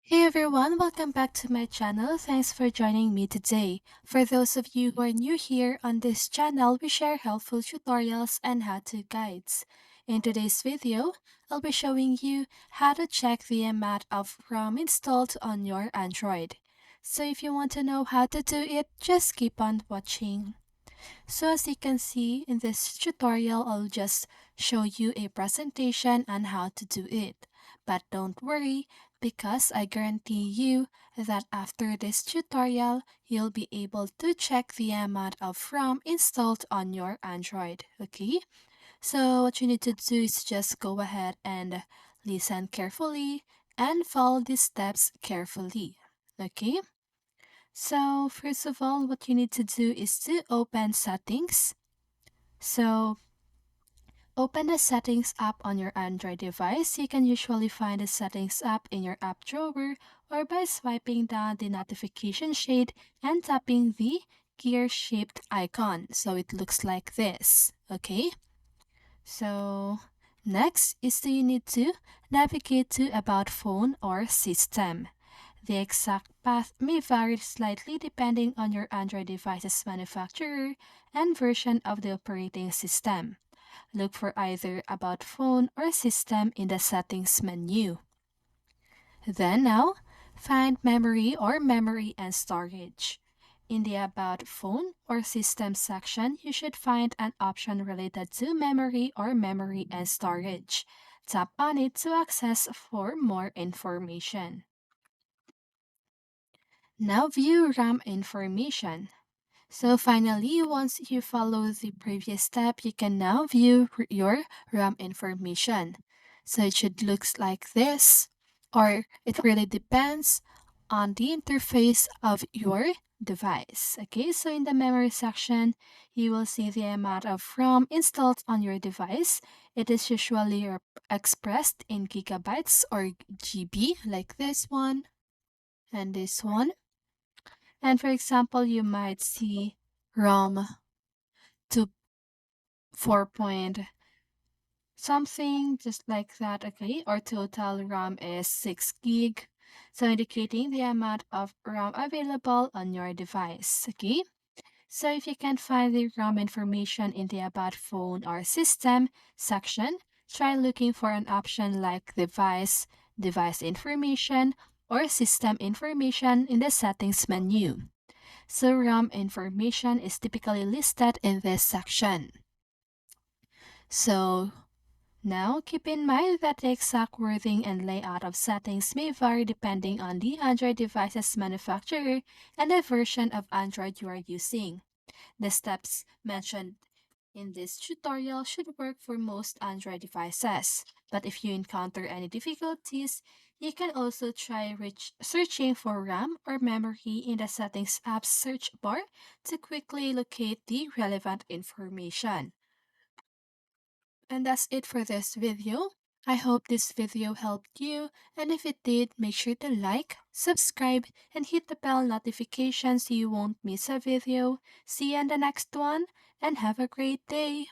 Hey everyone, welcome back to my channel. Thanks for joining me today. For those of you who are new here on this channel, we share helpful tutorials and how-to guides. In today's video, I'll be showing you how to check the amount of ROM installed on your Android. So if you want to know how to do it, just keep on watching. So as you can see in this tutorial, I'll just show you a presentation on how to do it. But don't worry, because I guarantee you that after this tutorial, you'll be able to check the amount of RAM installed on your Android, okay? So what you need to do is just go ahead and listen carefully and follow these steps carefully, okay? So first of all, what you need to do is to open settings. So open the settings app on your Android device. You can usually find the settings app in your app drawer or by swiping down the notification shade and tapping the gear shaped icon. So it looks like this. Okay. So next is you need to navigate to About Phone or System. The exact path may vary slightly depending on your Android device's manufacturer and version of the operating system. Look for either About Phone or System in the Settings menu. Then now, find Memory or Memory and Storage. In the About Phone or System section, you should find an option related to Memory or Memory and Storage. Tap on it to access for more information. Now view RAM information. So finally, once you follow the previous step, you can now view your RAM information. So it should look like this, or it really depends on the interface of your device. Okay, so in the memory section, you will see the amount of RAM installed on your device. It is usually expressed in gigabytes or GB, like this one and this one. And for example, you might see ROM to 4 point something, just like that, okay? Or total RAM is 6 gig, so indicating the amount of RAM available on your device, okay? So if you can't find the RAM information in the About Phone or System section, try looking for an option like Device, Device Information, or System Information in the Settings menu. So RAM information is typically listed in this section. So now keep in mind that the exact wording and layout of settings may vary depending on the Android device's manufacturer and the version of Android you are using. The steps mentioned in this tutorial should work for most Android devices, but if you encounter any difficulties, you can also try searching for RAM or memory in the Settings app's search bar to quickly locate the relevant information. And that's it for this video. I hope this video helped you, and if it did, make sure to like, subscribe, and hit the bell notification so you won't miss a video. See you in the next one, and have a great day!